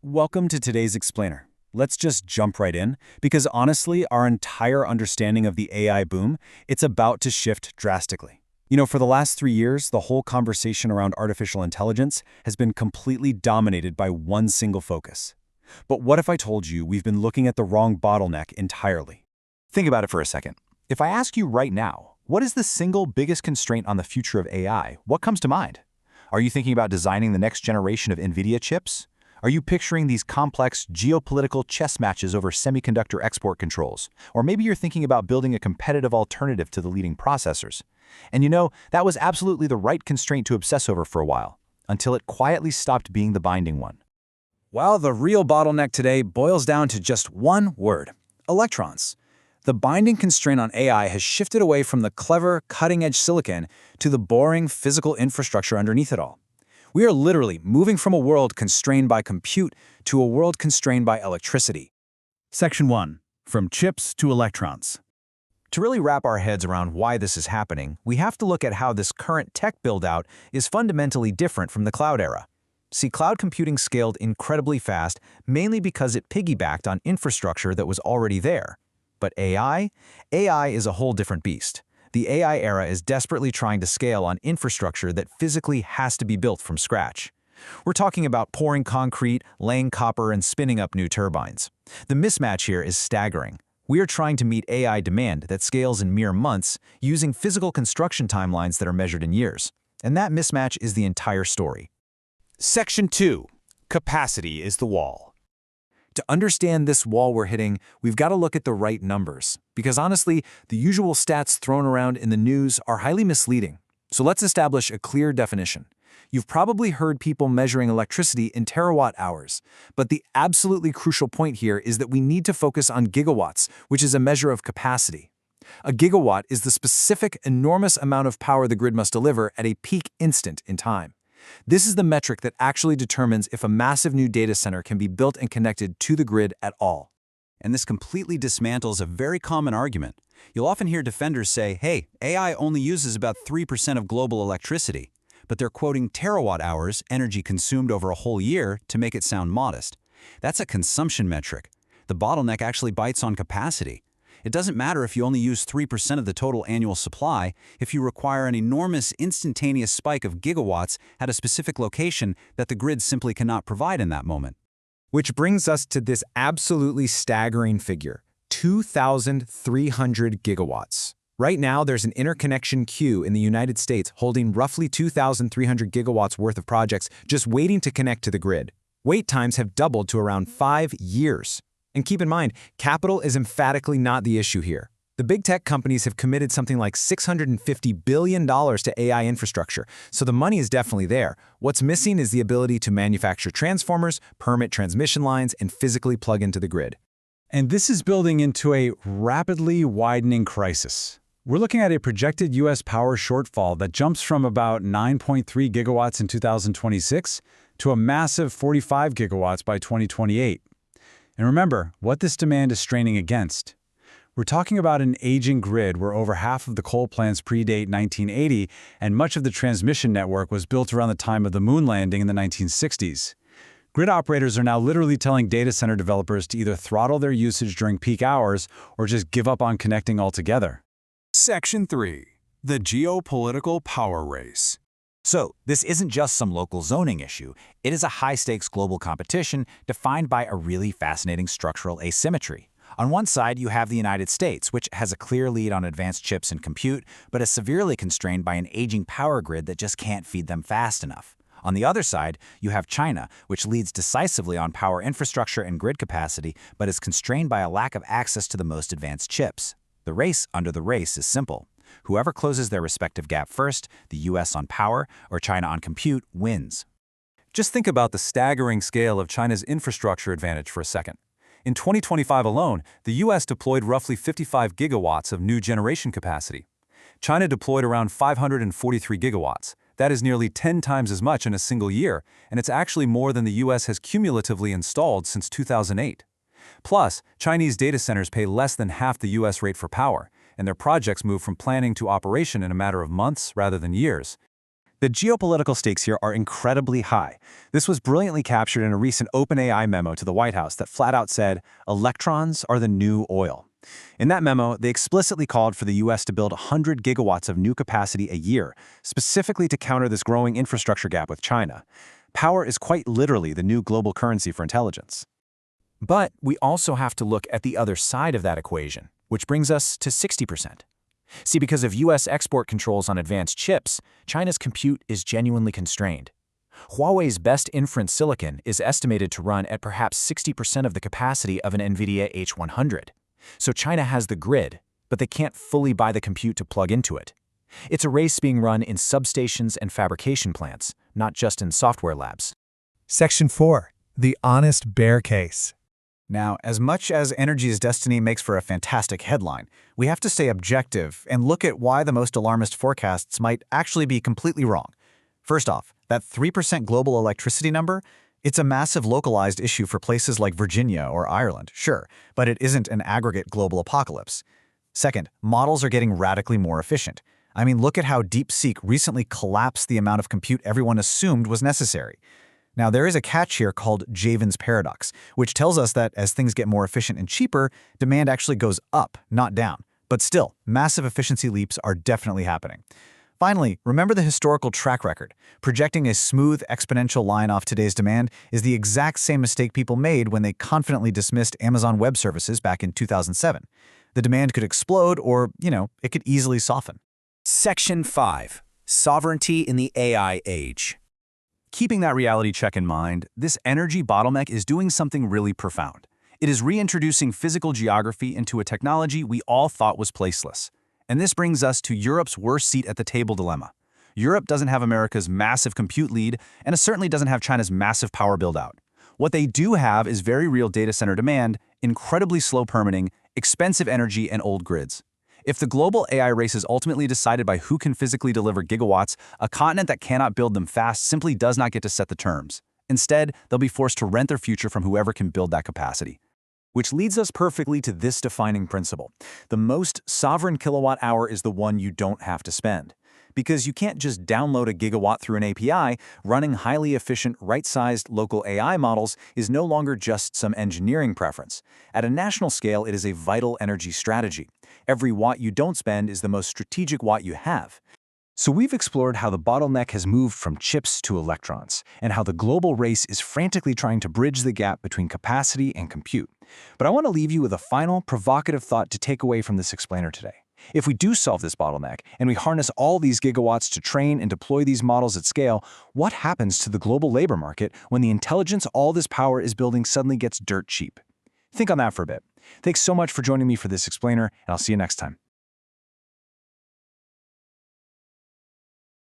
Welcome to today's explainer. Let's just jump right in, because honestly, our entire understanding of the AI boom, it's about to shift drastically. For the last 3 years, the whole conversation around artificial intelligence has been completely dominated by one single focus. But what if I told you we've been looking at the wrong bottleneck entirely? Think about it for a second. If I ask you right now, what is the single biggest constraint on the future of AI, what comes to mind? Are you thinking about designing the next generation of NVIDIA chips? Are you picturing these complex geopolitical chess matches over semiconductor export controls? Or maybe you're thinking about building a competitive alternative to the leading processors. And that was absolutely the right constraint to obsess over for a while, until it quietly stopped being the binding one. Well, the real bottleneck today boils down to just one word: electrons. The binding constraint on AI has shifted away from the clever, cutting-edge silicon to the boring physical infrastructure underneath it all. We are literally moving from a world constrained by compute to a world constrained by electricity. Section 1. From chips to electrons. To really wrap our heads around why this is happening, we have to look at how this current tech build-out is fundamentally different from the cloud era. See, cloud computing scaled incredibly fast, mainly because it piggybacked on infrastructure that was already there. But AI? AI is a whole different beast. The AI era is desperately trying to scale on infrastructure that physically has to be built from scratch. We're talking about pouring concrete, laying copper, and spinning up new turbines. The mismatch here is staggering. We are trying to meet AI demand that scales in mere months using physical construction timelines that are measured in years. And that mismatch is the entire story. Section 2. Capacity is the wall. To understand this wall we're hitting, we've got to look at the right numbers, because honestly, the usual stats thrown around in the news are highly misleading. So let's establish a clear definition. You've probably heard people measuring electricity in terawatt hours, but the absolutely crucial point here is that we need to focus on gigawatts, which is a measure of capacity. A gigawatt is the specific, enormous amount of power the grid must deliver at a peak instant in time. This is the metric that actually determines if a massive new data center can be built and connected to the grid at all. And this completely dismantles a very common argument. You'll often hear defenders say, hey, AI only uses about 3% of global electricity, but they're quoting terawatt hours, energy consumed over a whole year, to make it sound modest. That's a consumption metric. The bottleneck actually bites on capacity. It doesn't matter if you only use 3% of the total annual supply if you require an enormous instantaneous spike of gigawatts at a specific location that the grid simply cannot provide in that moment. Which brings us to this absolutely staggering figure: 2,300 gigawatts. Right now, there's an interconnection queue in the United States holding roughly 2,300 gigawatts worth of projects just waiting to connect to the grid. Wait times have doubled to around 5 years. And keep in mind, capital is emphatically not the issue here. The big tech companies have committed something like $650 billion to AI infrastructure, so the money is definitely there. What's missing is the ability to manufacture transformers, permit transmission lines, and physically plug into the grid. And this is building into a rapidly widening crisis. We're looking at a projected U.S. power shortfall that jumps from about 9.3 gigawatts in 2026 to a massive 45 gigawatts by 2028. And remember what this demand is straining against. We're talking about an aging grid where over half of the coal plants predate 1980, and much of the transmission network was built around the time of the moon landing in the 1960s. Grid operators are now literally telling data center developers to either throttle their usage during peak hours or just give up on connecting altogether. Section 3. The Geopolitical Power Race. So, this isn't just some local zoning issue. It is a high-stakes global competition defined by a really fascinating structural asymmetry. On one side, you have the United States, which has a clear lead on advanced chips and compute, but is severely constrained by an aging power grid that just can't feed them fast enough. On the other side, you have China, which leads decisively on power infrastructure and grid capacity, but is constrained by a lack of access to the most advanced chips. The race under the race is simple. Whoever closes their respective gap first, the US on power or China on compute, wins. Just think about the staggering scale of China's infrastructure advantage for a second. In 2025 alone, the US deployed roughly 55 gigawatts of new generation capacity. China deployed around 543 gigawatts. That is nearly 10 times as much in a single year, and it's actually more than the US has cumulatively installed since 2008. Plus, Chinese data centers pay less than half the US rate for power, and their projects move from planning to operation in a matter of months rather than years. The geopolitical stakes here are incredibly high. This was brilliantly captured in a recent OpenAI memo to the White House that flat out said, "Electrons are the new oil." In that memo, they explicitly called for the U.S. to build 100 gigawatts of new capacity a year, specifically to counter this growing infrastructure gap with China. Power is quite literally the new global currency for intelligence. But we also have to look at the other side of that equation, which brings us to 60%. See, because of U.S. export controls on advanced chips, China's compute is genuinely constrained. Huawei's best inference silicon is estimated to run at perhaps 60% of the capacity of an NVIDIA H100. So China has the grid, but they can't fully buy the compute to plug into it. It's a race being run in substations and fabrication plants, not just in software labs. Section 4. The honest bear case. Now, as much as energy is destiny makes for a fantastic headline, we have to stay objective and look at why the most alarmist forecasts might actually be completely wrong. First off, that 3% global electricity number, it's a massive localized issue for places like Virginia or Ireland, sure, but it isn't an aggregate global apocalypse. Second, models are getting radically more efficient. I mean, look at how DeepSeek recently collapsed the amount of compute everyone assumed was necessary. Now, there is a catch here called Javin's paradox, which tells us that as things get more efficient and cheaper, demand actually goes up, not down. But still, massive efficiency leaps are definitely happening. Finally, remember the historical track record. Projecting a smooth exponential line off today's demand is the exact same mistake people made when they confidently dismissed Amazon Web Services back in 2007. The demand could explode or, it could easily soften. Section 5. Sovereignty in the AI Age. Keeping that reality check in mind, this energy bottleneck is doing something really profound. It is reintroducing physical geography into a technology we all thought was placeless. And this brings us to Europe's worst seat at the table dilemma. Europe doesn't have America's massive compute lead, and it certainly doesn't have China's massive power build-out. What they do have is very real data center demand, incredibly slow permitting, expensive energy, and old grids. If the global AI race is ultimately decided by who can physically deliver gigawatts, a continent that cannot build them fast simply does not get to set the terms. Instead, they'll be forced to rent their future from whoever can build that capacity. Which leads us perfectly to this defining principle. The most sovereign kilowatt hour is the one you don't have to spend. Because you can't just download a gigawatt through an API, running highly efficient, right-sized local AI models is no longer just some engineering preference. At a national scale, it is a vital energy strategy. Every watt you don't spend is the most strategic watt you have. So we've explored how the bottleneck has moved from chips to electrons, and how the global race is frantically trying to bridge the gap between capacity and compute. But I want to leave you with a final, provocative thought to take away from this explainer today. If we do solve this bottleneck, and we harness all these gigawatts to train and deploy these models at scale, what happens to the global labor market when the intelligence all this power is building suddenly gets dirt cheap? Think on that for a bit. Thanks so much for joining me for this explainer, and I'll see you next time.